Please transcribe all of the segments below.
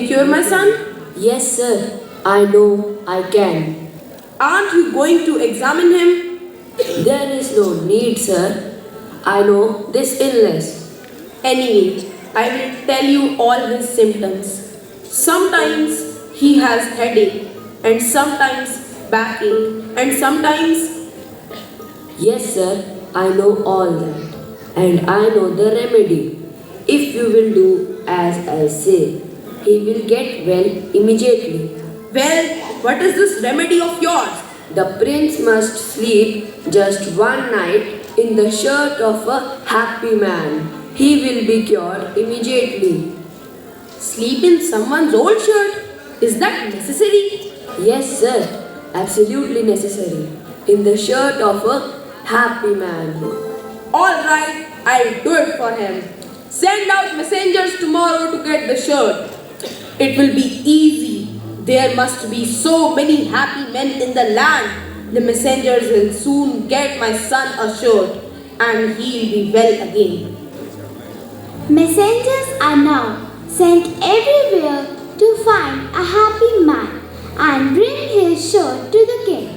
cure my son? Yes, sir. I know I can. Aren't you going to examine him? There is no need, sir. I know this illness. Anyway, I will tell you all his symptoms. Sometimes he has headache, and sometimes backache, and sometimes. Yes, sir. I know all that. And I know the remedy. If you will do as I say, he will get well immediately. Well, what is this remedy of yours? The prince must sleep just one night in the shirt of a happy man. He will be cured immediately. Sleep in someone's old shirt? Is that necessary? Yes, sir. Absolutely necessary. In the shirt of a happy man. Alright, I'll do it for him. Send out messengers tomorrow to get the shirt. It will be easy. There must be so many happy men in the land. The messengers will soon get my son a shirt and he'll be well again. Messengers are now sent everywhere to find a happy man and bring his shirt to the king.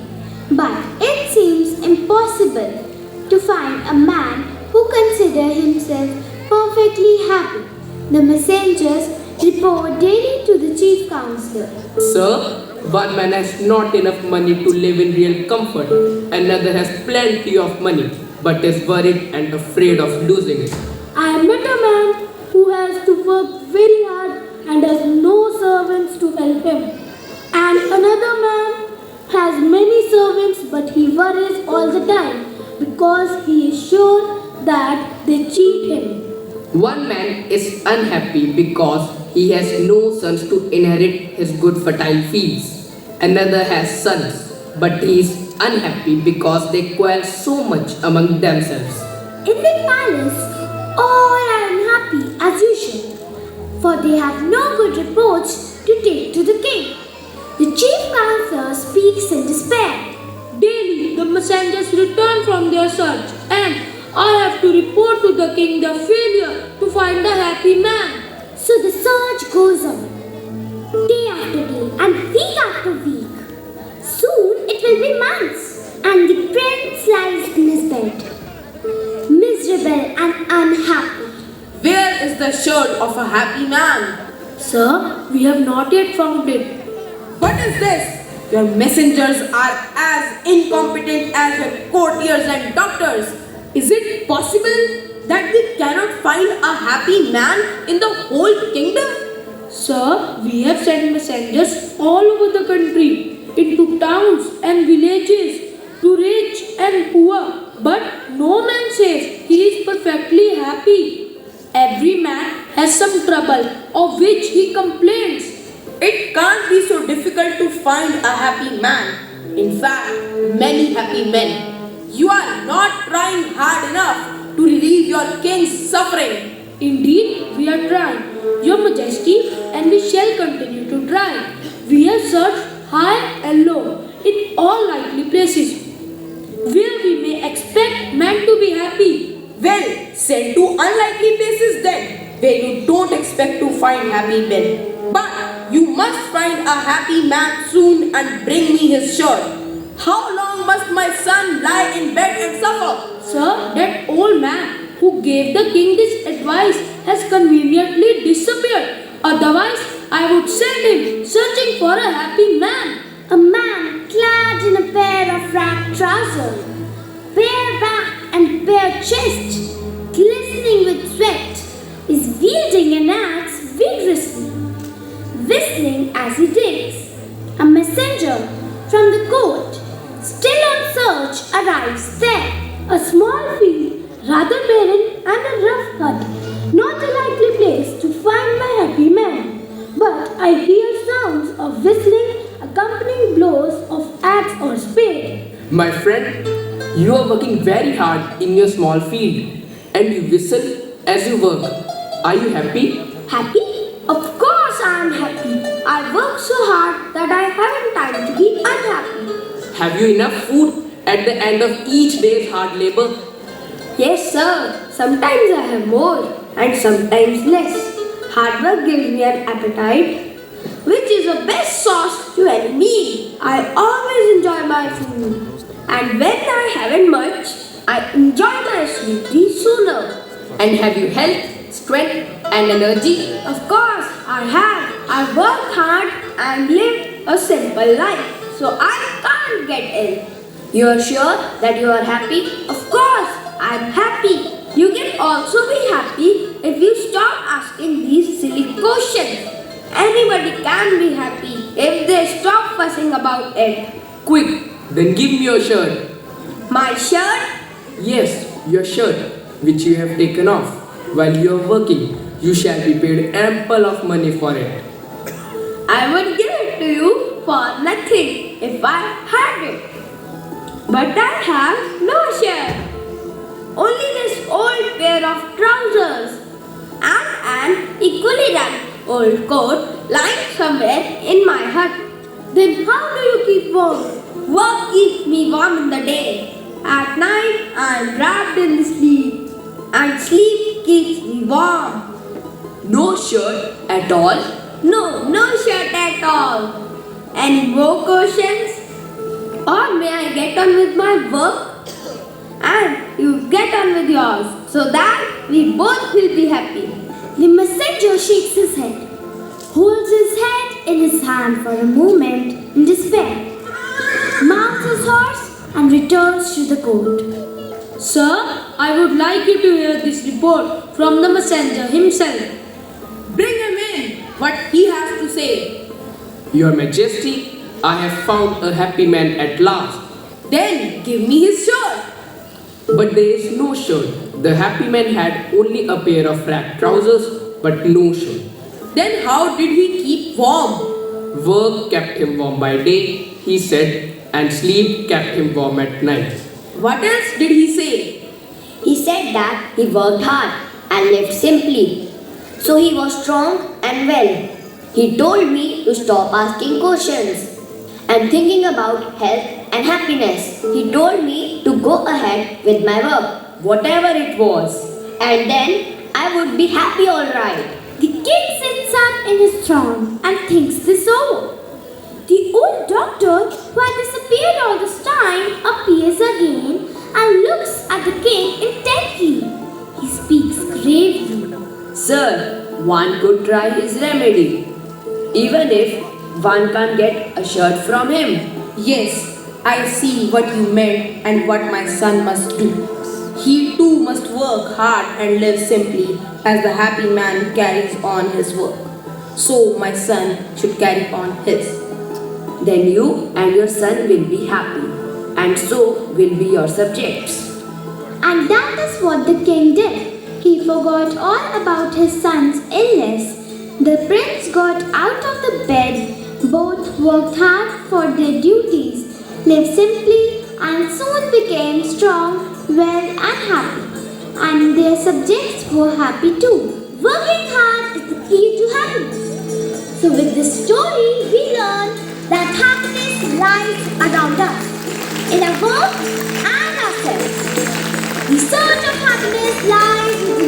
But it seems impossible to find a man who considers himself perfectly happy. The messengers report daily to the chief counselor. Sir, one man has not enough money to live in real comfort. Another has plenty of money, but is worried and afraid of losing it. I met a man who has to work very hard and has no servants to help him. And another man has many servants, but he worries all the time because he is sure that they cheat him. One man is unhappy because he has no sons to inherit his good fertile fields. Another has sons, but he is unhappy because they quarrel so much among themselves. In the palace, all are unhappy as usual, for they have no good reports to take to the king. The chief counselor speaks in despair. Daily, the messengers return from their search, and I have to report to the king their failure to find a happy man. So the search goes on, day after day and week after week. Soon it will be months, and the prince lies in his bed, miserable and unhappy. Where is the shirt of a happy man? Sir, we have not yet found it. What is this? Your messengers are as incompetent as your courtiers and doctors. Is it possible that we cannot find a happy man in the whole kingdom? Sir, we have sent messengers all over the country, into towns and villages, to rich and poor, but no man says he is perfectly happy. Every man has some trouble of which he complains. It can't be so difficult to find a happy man. In fact, many happy men. You are not trying hard enough to relieve your king's suffering. Indeed, we are trying, Your Majesty, and we shall continue to try. We have searched high and low in all likely places where we may expect men to be happy. Well, send to unlikely places then, where you don't expect to find happy men. But you must find a happy man soon and bring me his shirt. How long must my son lie in bed and suffer? Sir, that old man who gave the king this advice has conveniently disappeared. Otherwise, I would send him searching for a happy man. A man clad in a pair of rag trousers, bare back and bare chest, glistening with sweat, is wielding an axe vigorously, whistling as he digs. A messenger from the court, still on search, arrives there. A small field, rather barren and a rough hut, not a likely place to find my happy man. But I hear sounds of whistling accompanying blows of axe or spade. My friend, you are working very hard in your small field and you whistle as you work. Are you happy? Happy? Of course I am happy. I work so hard that I haven't time to be unhappy. Have you enough food at the end of each day's hard labor? Yes, sir. Sometimes I have more and sometimes less. Hard work gives me an appetite which is the best sauce to any meal. I always enjoy my food, and when I haven't much, I enjoy my sleep sooner. And have you health, strength, and energy? Of course, I have. I work hard and live a simple life, so I can't get ill. You are sure that you are happy? Of course, I'm happy. You can also be happy if you stop asking these silly questions. Anybody can be happy if they stop fussing about it. Quick, then give me your shirt. My shirt? Yes, your shirt, which you have taken off. While you are working, you shall be paid ample of money for it. I would give it to you for nothing if I had it. But I have no shirt. Only this old pair of trousers and an equally damn old coat lying somewhere in my hut. Then how do you keep warm? Work keeps me warm in the day. At night I am wrapped in sleep, and sleep keeps me warm. No shirt at all? No shirt at all. Any more questions? Or may I get on with my work? And you get on with yours, so that we both will be happy. The messenger shakes his head, holds his head in his hand for a moment in despair, mounts his horse and returns to the court. Sir, I would like you to hear this report from the messenger himself. Bring him in. What he has to say. Your Majesty, I have found a happy man at last. Then give me his shirt. But there is no shirt. The happy man had only a pair of frack trousers, but no shirt. Then how did he keep warm? Work kept him warm by day, he said, and sleep kept him warm at night. What else did he say? He said that he worked hard and lived simply. So he was strong and well. He told me to stop asking questions and thinking about health and happiness. He told me to go ahead with my work, whatever it was, and then I would be happy all right. The king sits up in his throne and thinks this over. The old doctor, who had disappeared all this time, appears again and looks at the king intently. He speaks gravely. Sir, one could try his remedy, even if one can't get a shirt from him. Yes, I see what you meant and what my son must do. He too must work hard and live simply as the happy man carries on his work. So my son should carry on his. Then you and your son will be happy, and so will be your subjects. And that is what the king did. He forgot all about his son's illness. The prince got out of the bed, both worked hard for their duties, lived simply, and soon became strong, well, and happy. And their subjects were happy too. Working hard is the key to happiness. So with this story, we learn that happiness lies around us, in our work and ourselves. The search of happiness lies within